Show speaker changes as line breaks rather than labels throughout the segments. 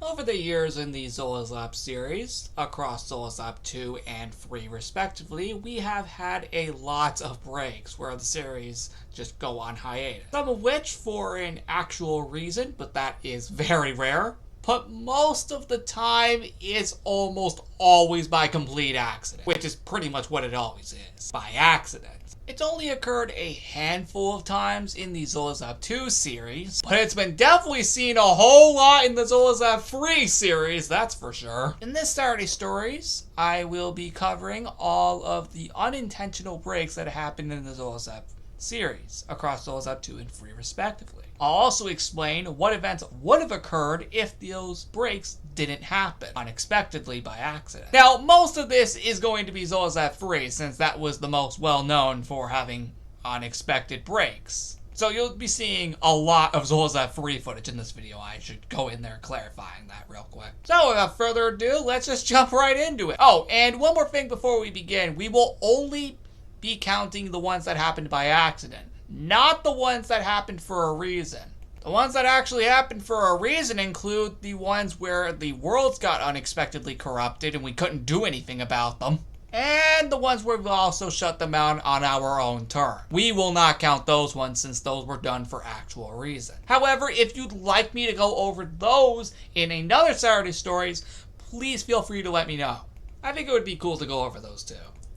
Over the years in the Zola's Lab series, across Zola's Lab 2 and 3 respectively, we have had a lot of breaks where the series just go on hiatus. Some of which for an actual reason, but that is very rare. But most of the time, it's almost always by complete accident, which is pretty much what it always is, by accident. It's only occurred a handful of times in the Zola's Lab 2 series, but it's been definitely seen a whole lot in the Zola's Lab 3 series, that's for sure. In this Saturday Stories, I will be covering all of the unintentional breaks that happened in the Zola's Lab series, across Zola's Lab 2 and 3 respectively. I'll also explain what events would have occurred if those breaks didn't happen unexpectedly by accident. Now, most of this is going to be Zola's Lab 3, since that was the most well known for having unexpected breaks. So you'll be seeing a lot of Zola's Lab 3 footage in this video. I should go in there clarifying that real quick. So without further ado, let's just jump right into it. Oh, and one more thing before we begin. We will only be counting the ones that happened by accident, not the ones that happened for a reason. The ones that actually happened for a reason include the ones where the worlds got unexpectedly corrupted and we couldn't do anything about them, and the ones where we also shut them down on our own turn. We will not count those ones since those were done for actual reason. However, if you'd like me to go over those in another Saturday Stories, please feel free to let me know. I think it would be cool to go over those too,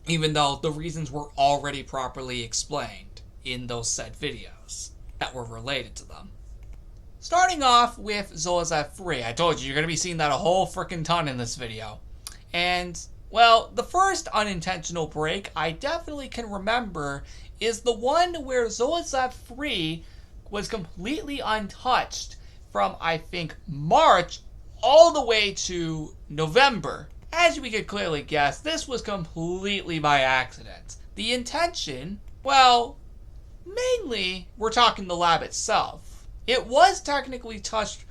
even though the reasons were already properly explained in those said videos that were related to them. Starting off with Zola's Lab 3. I told you, you're going to be seeing that a whole frickin' ton in this video. And, well, the first unintentional break I definitely can remember is the one where Zola's Lab 3 was completely untouched from, I think, March all the way to November. As we could clearly guess, this was completely by accident. The intention, well, mainly, we're talking the lab itself. It was technically touched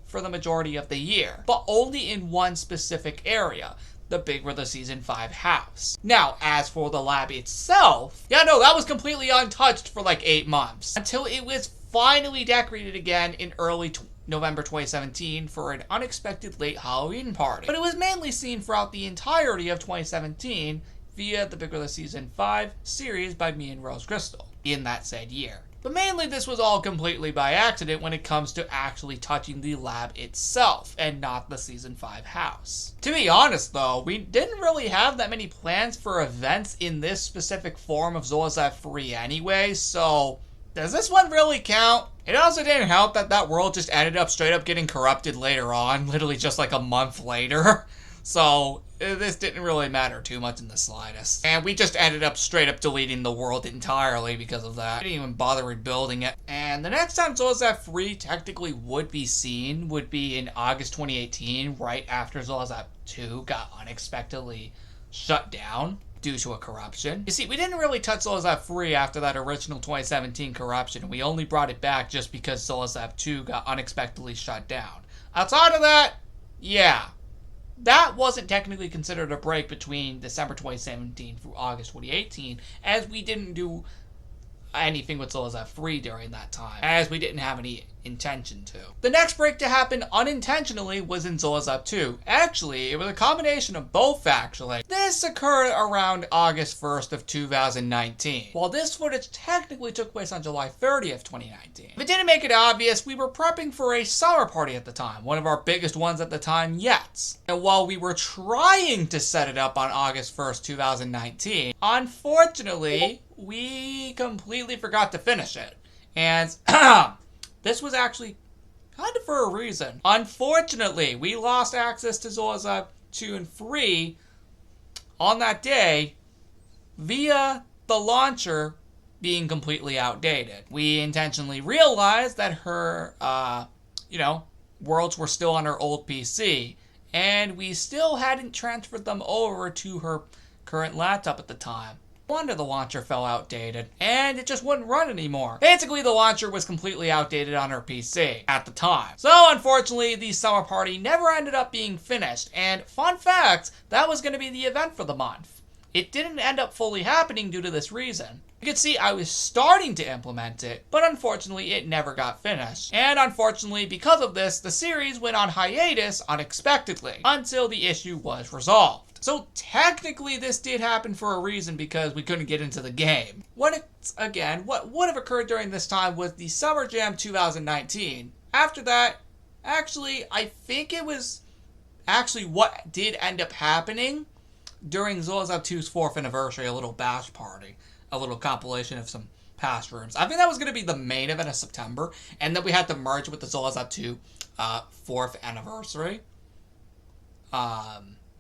for the majority of the year, but only in one specific area, the Big Brother Season 5 house. Now, as for the lab itself, that was completely untouched for like 8 months, until it was finally decorated again in early November 2017 for an unexpected late Halloween party. But it was mainly seen throughout the entirety of 2017 via the Big Brother Season 5 series by me and Rose Crystal in that said year. But mainly this was all completely by accident when it comes to actually touching the lab itself and not the Season 5 house. To be honest though, we didn't really have that many plans for events in this specific form of Zola's Lab 3 anyway, so does this one really count? It also didn't help that that world just ended up straight up getting corrupted later on, literally just like a month later. So this didn't really matter too much in the slightest. And we just ended up straight up deleting the world entirely because of that. We didn't even bother rebuilding it. And the next time Zola's Lab 3 technically would be seen would be in August 2018, right after Zola's Lab 2 got unexpectedly shut down due to a corruption. You see, we didn't really touch Zola's Lab 3 after that original 2017 corruption. We only brought it back just because Zola's Lab 2 got unexpectedly shut down. Outside of that, yeah. That wasn't technically considered a break between December 2017 through August 2018, as we didn't do anything with Zola's Lab 3 during that time, as we didn't have any intention to. The next break to happen unintentionally was in Zola's Lab 2. Actually, it was a combination of both, actually. This occurred around August 1st of 2019, while this footage technically took place on July 30th, 2019. If it didn't make it obvious, we were prepping for a summer party at the time, one of our biggest ones at the time yet. And while we were trying to set it up on August 1st, 2019, unfortunately, we completely forgot to finish it. And this was actually kind of for a reason. Unfortunately, we lost access to Zola's Lab 2 and 3 on that day via the launcher being completely outdated. We intentionally realized that her, worlds were still on her old PC, and we still hadn't transferred them over to her current laptop at the time. No wonder the launcher fell outdated, and it just wouldn't run anymore. Basically, the launcher was completely outdated on her PC at the time. So, unfortunately, the summer party never ended up being finished, and fun fact, that was going to be the event for the month. It didn't end up fully happening due to this reason. You can see I was starting to implement it, but unfortunately it never got finished. And unfortunately, because of this, the series went on hiatus unexpectedly until the issue was resolved. So technically this did happen for a reason, because we couldn't get into the game. What would have occurred during this time was the Summer Jam 2019. After that, actually, I think it was actually what did end up happening during Zoazab 2's 4th anniversary, a little bash party, a little compilation of some past rooms. I think that was going to be the main event of September, and then we had to merge with the Zoazab 2 4th anniversary.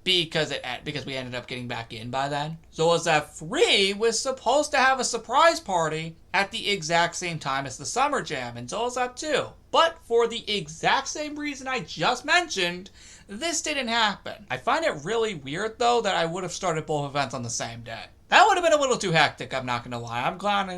Because we ended up getting back in by then. Zoazab 3 was supposed to have a surprise party at the exact same time as the Summer Jam in Zoazab 2. But for the exact same reason I just mentioned, this didn't happen. I find it really weird, though, that I would have started both events on the same day. That would have been a little too hectic, I'm not going to lie. I'm glad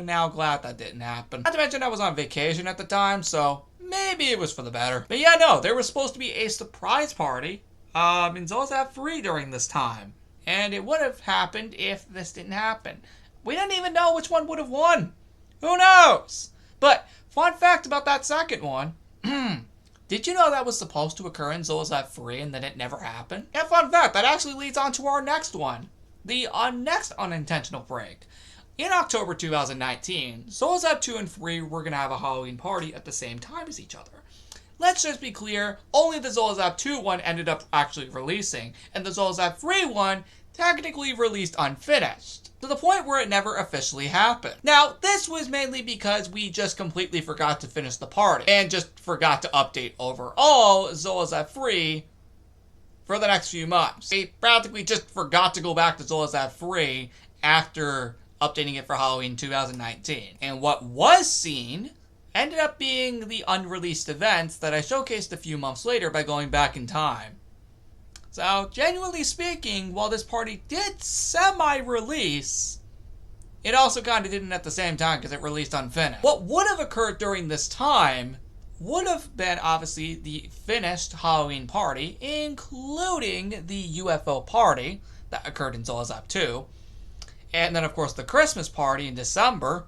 that didn't happen. Not to mention I was on vacation at the time, so maybe it was for the better. But yeah, no, there was supposed to be a surprise party in Zoazab 3 during this time. And it would have happened if this didn't happen. We didn't even know which one would have won. Who knows? But, fun fact about that second one. Did you know that was supposed to occur in Zoazab 3 and then it never happened? And fun fact, that actually leads on to our next one. The next unintentional break. In October 2019, Zoazab 2 and 3 were going to have a Halloween party at the same time as each other. Let's just be clear, only the Zoazab 2 one ended up actually releasing, and the Zoazab 3 one technically released unfinished, to the point where it never officially happened. Now, this was mainly because we just completely forgot to finish the party, and just forgot to update overall Zoazab 3 for the next few months. We practically just forgot to go back to Zoazab 3 after updating it for Halloween 2019. And what was seen ended up being the unreleased events that I showcased a few months later by going back in time. So, genuinely speaking, while this party did semi-release, it also kind of didn't at the same time because it released unfinished. What would have occurred during this time would have been, obviously, the finished Halloween party, including the UFO party that occurred in Zoazab 2, and then, of course, the Christmas party in December,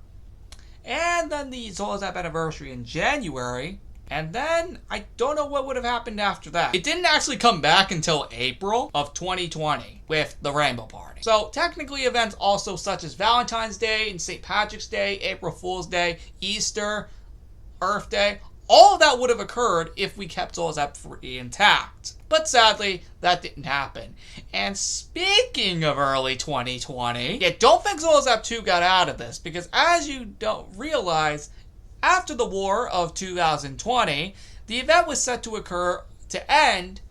and then the Zoazab anniversary in January, and then I don't know what would have happened after that. It didn't actually come back until April of 2020 with the Rainbow Party. So technically events also such as Valentine's Day and St. Patrick's Day, April Fool's Day, Easter, Earth Day, all of that would have occurred if we kept Zoazab 3 intact. But sadly, that didn't happen. And speaking of early 2020, don't think Zoazab 2 got out of this, because as you don't realize, after the war of 2020, the event was set to end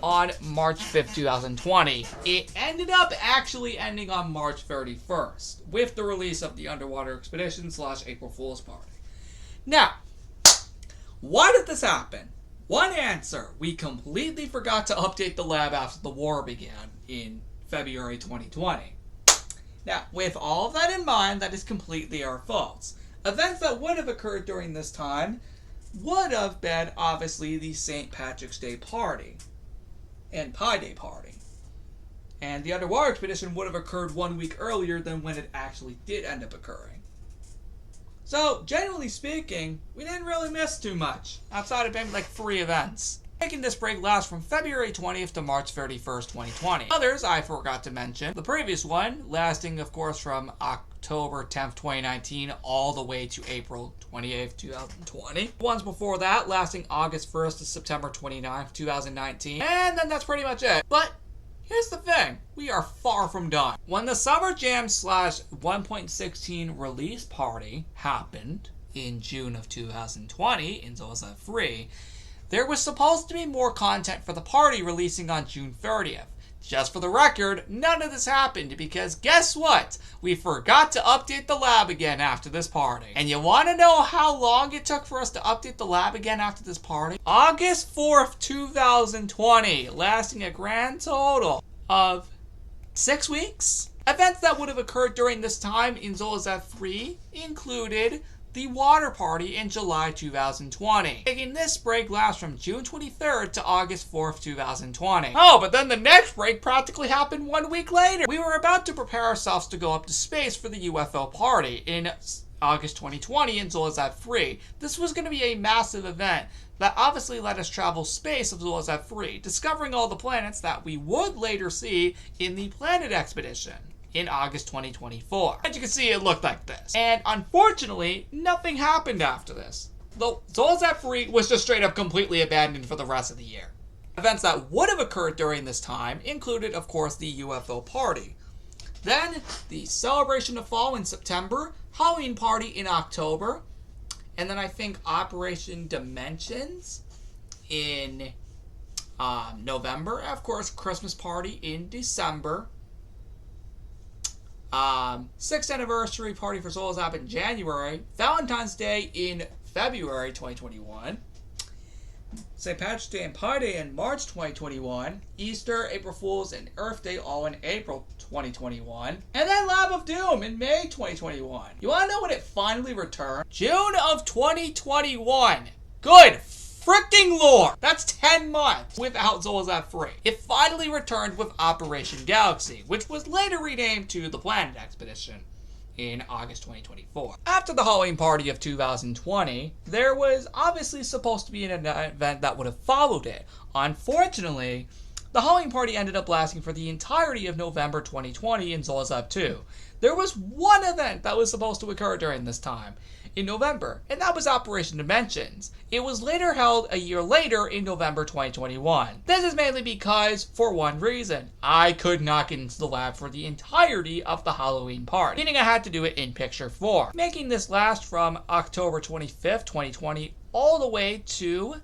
on March 5th, 2020. It ended up actually ending on March 31st, with the release of the Underwater Expedition / April Fool's Party. Now, why did this happen? One answer: we completely forgot to update the lab after the war began in February 2020. Now, with all of that in mind, that is completely our fault. Events that would have occurred during this time would have been, obviously, the St. Patrick's Day party and Pi Day party. And the Underwater Expedition would have occurred 1 week earlier than when it actually did end up occurring. So, generally speaking, we didn't really miss too much, outside of maybe like 3 events. Making this break last from February 20th to March 31st, 2020. Others I forgot to mention. The previous one, lasting of course from October 10th, 2019 all the way to April 28th, 2020. Ones before that, lasting August 1st to September 29th, 2019. And then that's pretty much it. But here's the thing, we are far from done. When the Summer Jam / 1.16 release party happened in June of 2020 in Zoazab 3, there was supposed to be more content for the party releasing on June 30th. Just for the record, none of this happened because guess what? We forgot to update the lab again after this party. And you want to know how long it took for us to update the lab again after this party? August 4th, 2020, lasting a grand total of 6 weeks. Events that would have occurred during this time in Zoazab 3 included the water party in July 2020, making this break last from June 23rd to August 4th, 2020. Oh, but then the next break practically happened 1 week later. We were about to prepare ourselves to go up to space for the UFO party in August 2020 in Zolazab 3. This was going to be a massive event that obviously let us travel space of Zolazab 3, discovering all the planets that we would later see in the Planet Expedition in August 2024. As you can see, it looked like this. And unfortunately, nothing happened after this. Though Zolazab 3 was just straight up completely abandoned for the rest of the year. Events that would have occurred during this time included, of course, the UFO party. Then, the Celebration of Fall in September, Halloween party in October, and then I think Operation Dimensions in November. Of course, Christmas party in December. 6th anniversary party for Zolazab in January. Valentine's Day in February 2021. St. Patrick's Day and Pi Day in March 2021. Easter, April Fool's, and Earth Day all in April 2021. And then Lab of Doom in May 2021. You want to know when it finally returned? June of 2021. Good freaking lord! That's 10 months without Zolazab 3. It finally returned with Operation Galaxy, which was later renamed to the Planet Expedition in August 2024. After the Halloween party of 2020, there was obviously supposed to be an event that would have followed it. Unfortunately, the Halloween party ended up lasting for the entirety of November 2020 in Zolazab 2. There was one event that was supposed to occur during this time in November, and that was Operation Dimensions. It was later held a year later in November 2021. This is mainly because, for one reason, I could not get into the lab for the entirety of the Halloween party, meaning I had to do it in picture form, making this last from October 25th, 2020 all the way to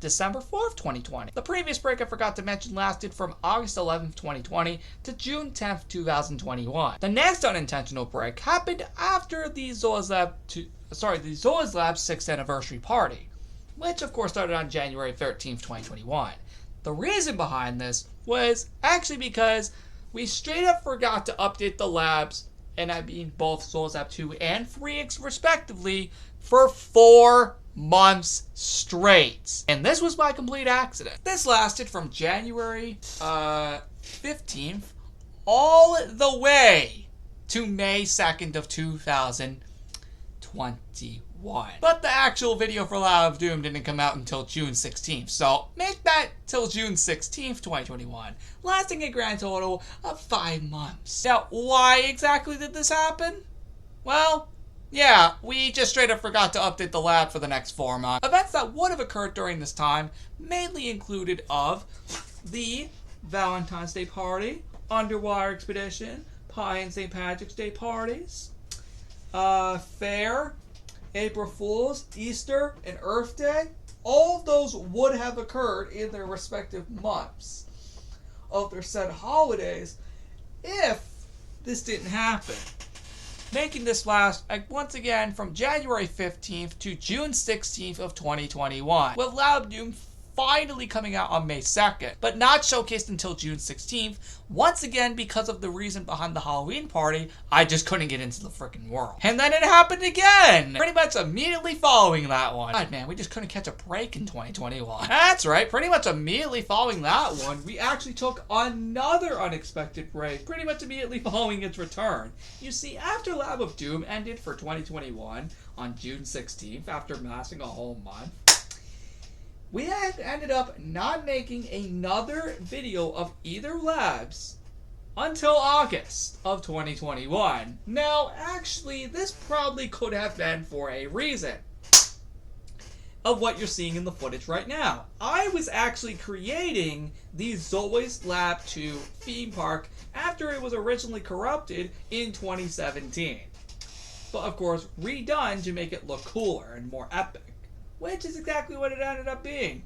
December 4th, 2020. The previous break I forgot to mention lasted from August 11th, 2020 to June 10th, 2021. The next unintentional break happened after the Zolazab 6th anniversary party, which of course started on January 13th, 2021. The reason behind this was actually because we straight up forgot to update the labs, and I mean both Zolazab 2 and 3 respectively, for 4 months straight. And this was by complete accident. This lasted from January 15th all the way to May 2nd of 2021. But the actual video for Lab of Doom didn't come out until June 16th, so make that till June 16th, 2021, lasting a grand total of 5 months. Now, why exactly did this happen? Well, yeah, we just straight up forgot to update the lab for the next 4 months. Events that would have occurred during this time mainly included of the Valentine's Day party, Underwater Expedition, Pi and St. Patrick's Day parties, Fair, April Fool's, Easter, and Earth Day. All of those would have occurred in their respective months of their said holidays if this didn't happen, making this last, once again, from January 15th to June 16th of 2021, with Lab of Doom finally coming out on May 2nd, but not showcased until June 16th, once again because of the reason behind the Halloween party. I just couldn't get into the freaking world. And then it happened again, pretty much immediately following that one. God, man, we just couldn't catch a break in 2021. That's right, pretty much immediately following that one, we actually took another unexpected break, pretty much immediately following its return. You see, after Lab of Doom ended for 2021 on June 16th, after lasting a whole month, we had ended up not making another video of either labs until August of 2021. Now, actually, this probably could have been for a reason of what you're seeing in the footage right now. I was actually creating the Zoe's Lab 2 theme park after it was originally corrupted in 2017. But of course, redone to make it look cooler and more epic, which is exactly what it ended up being.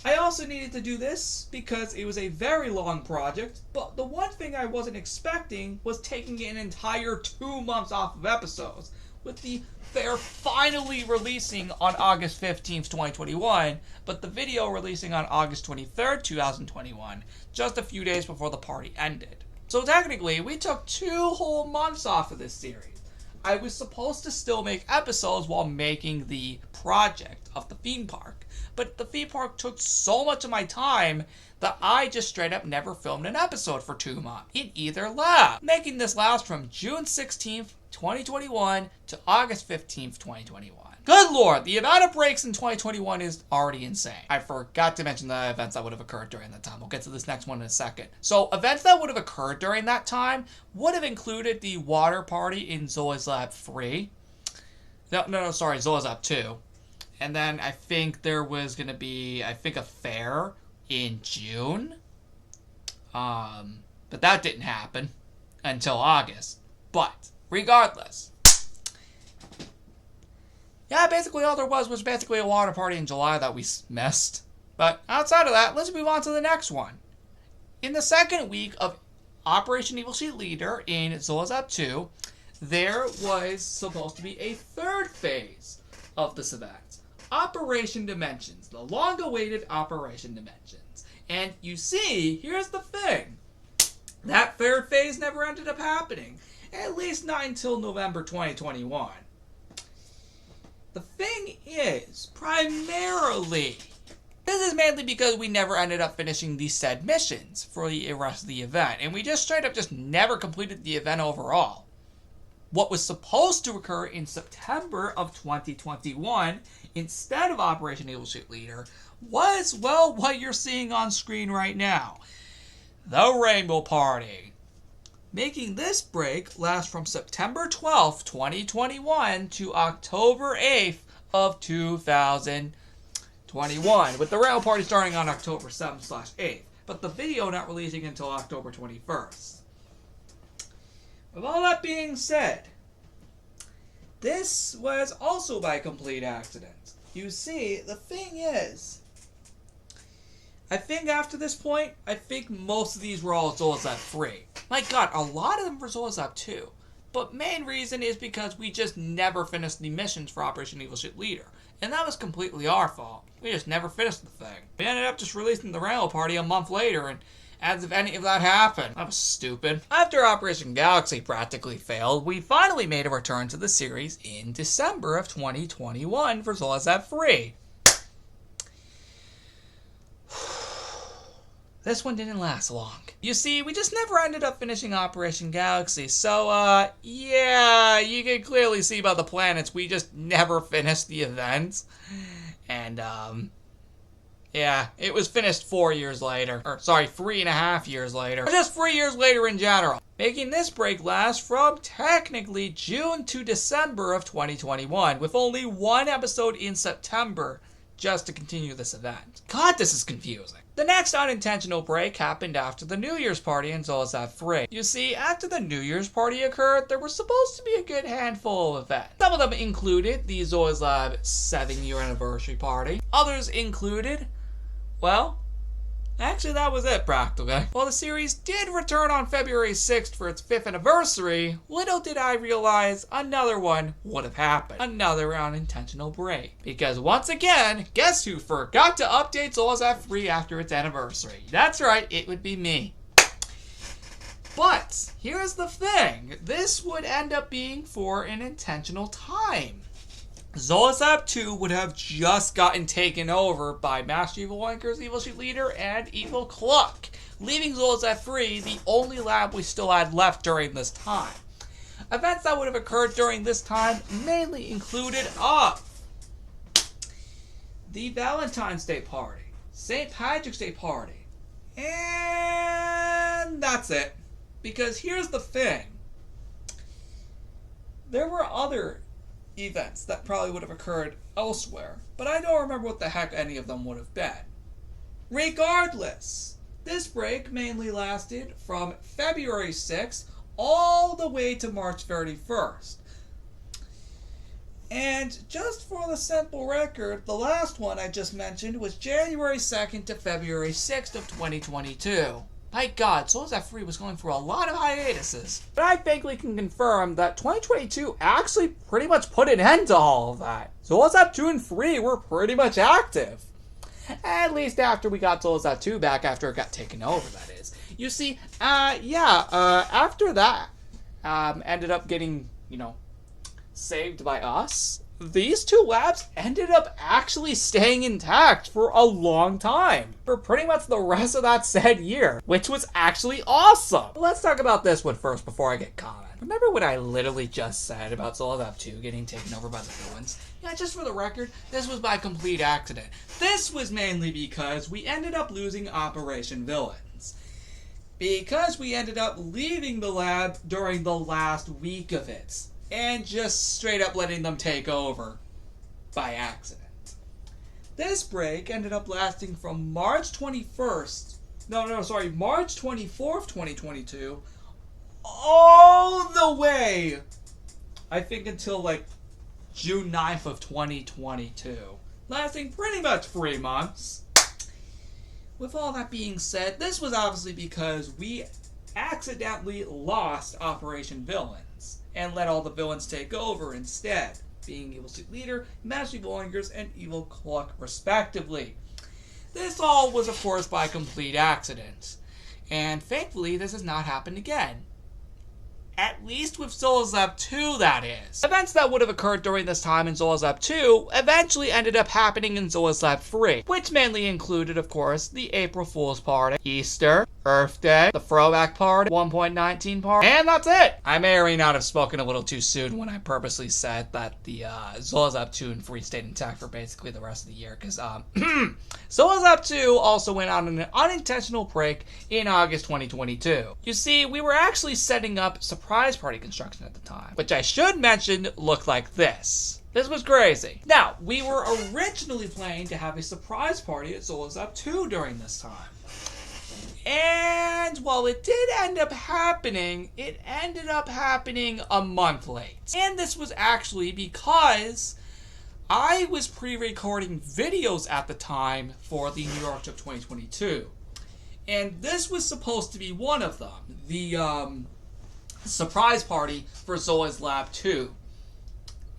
I also needed to do this because it was a very long project, but the one thing I wasn't expecting was taking an entire 2 months off of episodes, with the Fair finally releasing on August 15th, 2021, but the video releasing on August 23rd, 2021, just a few days before the party ended. So technically, we took 2 whole months off of this series. I was supposed to still make episodes while making the project of the theme park. But the theme park took so much of my time that I just straight up never filmed an episode for 2 months in either lab, making this last from June 16th, 2021 to August 15th, 2021. Good lord, the amount of breaks in 2021 is already insane. I forgot to mention the events that would have occurred during that time. We'll get to this next one in a second. So, events that would have occurred during that time would have included the water party in Zoe's Lab 3. Sorry, Zoe's Lab 2. And then I think there was going to be, a fair in June. But that didn't happen until August. But, regardless. Yeah, basically all there was basically a water party in July that we missed. But outside of that, let's move on to the next one. In the second week of Operation Evil Sheet Leader in Zoe's Lab 2, there was supposed to be a third phase of this event. Operation Dimensions, the long-awaited Operation Dimensions. And you see, here's the thing. That third phase never ended up happening. At least not until November 2021. The thing is, primarily, this is mainly because we never ended up finishing the said missions for the rest of the event, and we just straight up just never completed the event overall. What was supposed to occur in September of 2021, instead of Operation Evil Sheet Leader, was, well, what you're seeing on screen right now. The Rainbow Party. Making this break last from September 12th, 2021 to October 8th of 2021, with the Rainbow Party starting on October 7/8th, but the video not releasing until October 21st. With all that being said, this was also by complete accident. You see, the thing is, I think after this point, most of these were all Zoe's Lab 3. My god, a lot of them were Zoe's Lab 2. But main reason is because we just never finished the missions for Operation Evil Sheet Leader. And that was completely our fault. We just never finished the thing. We ended up just releasing the Rainbow Party a month later, and as if any of that happened. That was stupid. After Operation Galaxy practically failed, we finally made a return to the series in December of 2021 for Zoe's Lab 3. This one didn't last long. You see, we just never ended up finishing Operation Galaxy, so, yeah, you can clearly see by the planets, we just never finished the event. And, yeah, it was finished 4 years later. Or, sorry, 3.5 years later. Or just 3 years later in general. Making this break last from, technically, June to December of 2021, with only one episode in September, just to continue this event. God, this is confusing. The next unintentional break happened after the New Year's party in Zoe's Lab 3. You see, after the New Year's party occurred, there was supposed to be a good handful of events. Some of them included the Zoe's Lab 7-year anniversary party. Others included, well, actually that was it practically. While the series did return on February 6th for its 5th anniversary, little did I realize another one would have happened. Another unintentional break. Because once again, guess who forgot to update Zoe's Lab 3 after its anniversary? That's right, it would be me. But, here's the thing. This would end up being for an intentional time. Zoe's Lab 2 would have just gotten taken over by Master Evil Anchor's Evil Sheet Leader and Evil Cluck, leaving Zoe's Lab 3 the only lab we still had left during this time. Events that would have occurred during this time mainly included the Valentine's Day party, St. Patrick's Day party, and that's it. Because here's the thing. There were other events that probably would have occurred elsewhere, but I don't remember what the heck any of them would have been. Regardless, this break mainly lasted from February 6th all the way to March 31st. And just for the simple record, the last one I just mentioned was January 2nd to February 6th of 2022. My god, Zoe's Lab 3 was going through a lot of hiatuses. But I vaguely can confirm that 2022 actually pretty much put an end to all of that. Zoe's Lab 2 and 3 were pretty much active. At least after we got Zoe's Lab 2 back after it got taken over, that is. You see, after that, ended up getting, saved by us, these two labs ended up actually staying intact for a long time. For pretty much the rest of that said year, which was actually awesome. But let's talk about this one first before I get comment. Remember what I literally just said about Zolazab 2 getting taken over by the villains? Yeah, just for the record, this was by complete accident. This was mainly because we ended up losing Operation Villains. Because we ended up leaving the lab during the last week of it. And just straight up letting them take over by accident. This break ended up lasting from March 24th, March 24th, 2022, all the way, I think until like June 9th of 2022. Lasting pretty much 3 months. With all that being said, this was obviously because we accidentally lost Operation Villains and let all the villains take over instead, being Evil Street Leader, Master Evil Lingers, and Evil Cluck respectively. This all was of course by complete accident, and thankfully this has not happened again. At least with Zolazab 2, that is. Events that would have occurred during this time in Zolazab 2 eventually ended up happening in Zolazab 3, which mainly included, of course, the April Fool's Party, Easter, Earth Day, the Throwback Party, 1.19 Party, and that's it! I may or may not have spoken a little too soon when I purposely said that the Zolazab 2 and 3 stayed intact for basically the rest of the year, because Zolazab 2 also went on an unintentional break in August 2022. You see, we were actually setting up surprise party construction at the time, which I should mention looked like this. This was crazy. Now, we were originally planning to have a surprise party at Zolazab 2 during this time. And while it did end up happening, it ended up happening a month late. And this was actually because I was pre-recording videos at the time for the New York Trip 2022. And this was supposed to be one of them. The surprise party for Zola's Lab 2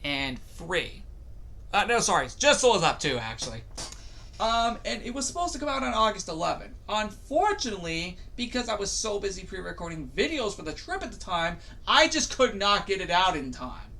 and 3. Just Zola's Lab 2 actually. And it was supposed to come out on August 11th. Unfortunately, because I was so busy pre-recording videos for the trip at the time, I just could not get it out in time.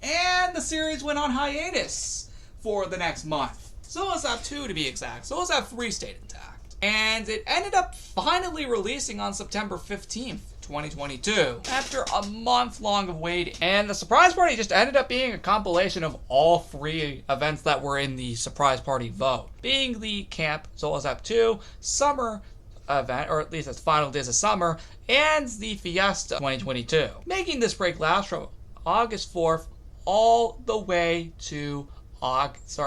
And the series went on hiatus for the next month. Zola's Lab 2 to be exact. Zola's Lab 3 stayed intact. And it ended up finally releasing on September 15th. 2022, after a month-long of waiting. And the surprise party just ended up being a compilation of all 3 events that were in the surprise party vote, being the Camp Zolazab 2 summer event, or at least its final days of summer, and the Fiesta 2022, making this break last from August 4th all the way to August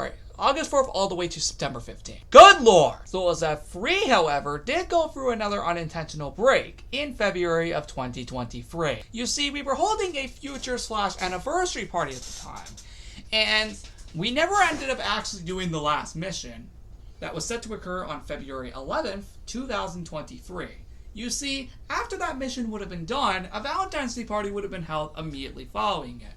4th all the way to September 15th. Good lord! Zolazab 3, however, did go through another unintentional break in February of 2023. You see, we were holding a future/anniversary party at the time, and we never ended up actually doing the last mission that was set to occur on February 11th, 2023. You see, after that mission would have been done, a Valentine's Day party would have been held immediately following it.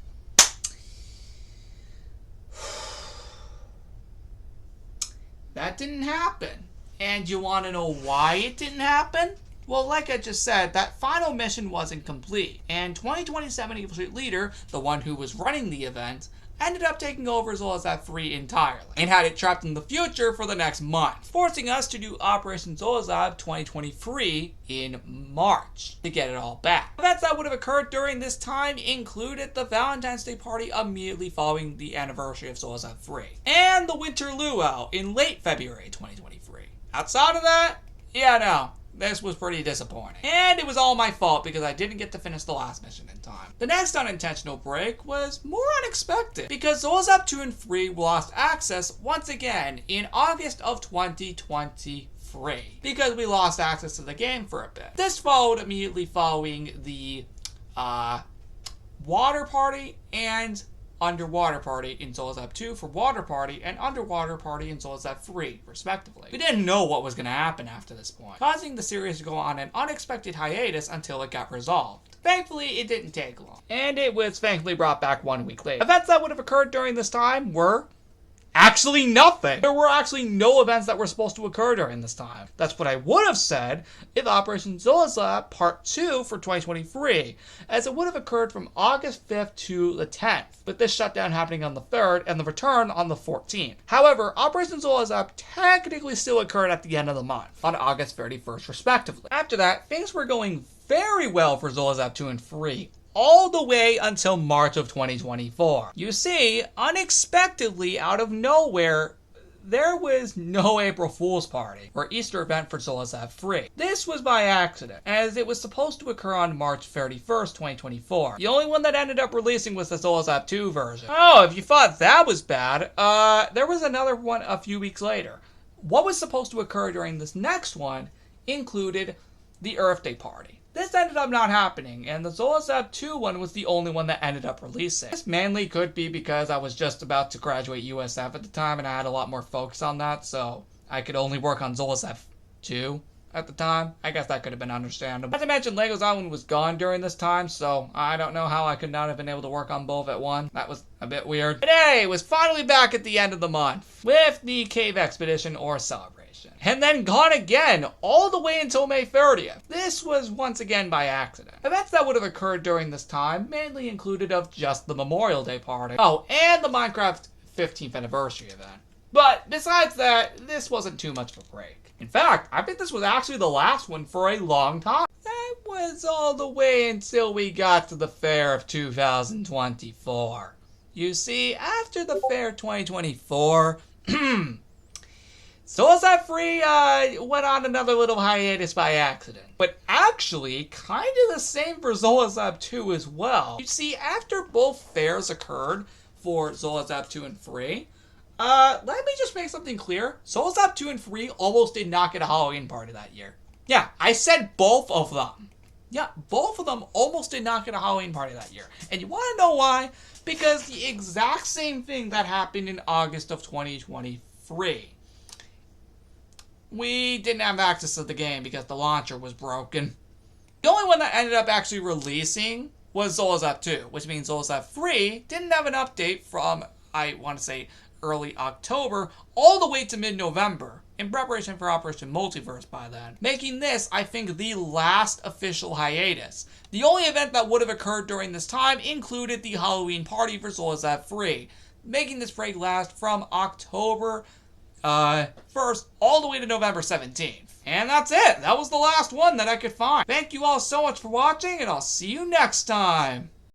That didn't happen. And you want to know why it didn't happen? Well, like I just said, that final mission wasn't complete. And 2027 Evil Street Leader, the one who was running the event, ended up taking over Zolazab 3 entirely, and had it trapped in the future for the next month, forcing us to do Operation Zolazab 2023 in March to get it all back. Events that would have occurred during this time included the Valentine's Day party immediately following the anniversary of Zolazab 3, and the Winter Luau in late February 2023. Outside of that, this was pretty disappointing. And it was all my fault because I didn't get to finish the last mission in time. The next unintentional break was more unexpected because Zolazab 2 and 3 lost access once again in August of 2023 because we lost access to the game for a bit. This followed immediately following the Water Party and Underwater Party in Zolazab 2 for Water Party and Underwater Party in Zolazab 3, respectively. We didn't know what was going to happen after this point, causing the series to go on an unexpected hiatus until it got resolved. Thankfully, it didn't take long, and it was thankfully brought back 1 week later. Events that would have occurred during this time were actually nothing. There were actually no events that were supposed to occur during this time. That's what I would have said if Operation Zola's Lab Part 2 for 2023, as it would have occurred from August 5th to the 10th, with this shutdown happening on the 3rd and the return on the 14th. However, Operation Zola's Lab technically still occurred at the end of the month, on August 31st respectively. After that, things were going very well for Zola's Lab 2 and 3, all the way until March of 2024. You see, unexpectedly, out of nowhere, there was no April Fool's Party, or Easter event for Zola's Lab 3. This was by accident, as it was supposed to occur on March 31st, 2024. The only one that ended up releasing was the Zola's Lab 2 version. Oh, if you thought that was bad, there was another one a few weeks later. What was supposed to occur during this next one included the Earth Day party. This ended up not happening, and the Zola's Lab 2 one was the only one that ended up releasing. This mainly could be because I was just about to graduate USF at the time, and I had a lot more focus on that, so I could only work on Zola's Lab 2 at the time. I guess that could have been understandable. As I mentioned, Lego's Island was gone during this time, so I don't know how I could not have been able to work on both at once. That was a bit weird. Today was finally back at the end of the month with the Cave Expedition or Celebration. And then gone again, all the way until May 30th. This was once again by accident. Events that would have occurred during this time mainly included of just the Memorial Day party. Oh, and the Minecraft 15th anniversary event. But besides that, this wasn't too much of a break. In fact, I think this was actually the last one for a long time. That was all the way until we got to the Fair of 2024. You see, after the Fair 2024, Zola's Lab 3 went on another little hiatus by accident. But actually, kind of the same for Zola's Lab 2 as well. You see, after both fairs occurred for Zola's Lab 2 and 3, let me just make something clear. Zola's Lab 2 and 3 almost did not get a Halloween party that year. Yeah, I said both of them. Yeah, both of them almost did not get a Halloween party that year. And you want to know why? Because the exact same thing that happened in August of 2023. We didn't have access to the game because the launcher was broken. The only one that ended up actually releasing was Zola's Lab 2, which means Zola's Lab 3 didn't have an update from, I want to say, early October all the way to mid-November in preparation for Operation Multiverse by then, making this, I think, the last official hiatus. The only event that would have occurred during this time included the Halloween party for Zola's Lab 3, making this break last from October 1st all the way to November 17th. And that's it. That was the last one that I could find. Thank you all so much for watching, and I'll see you next time.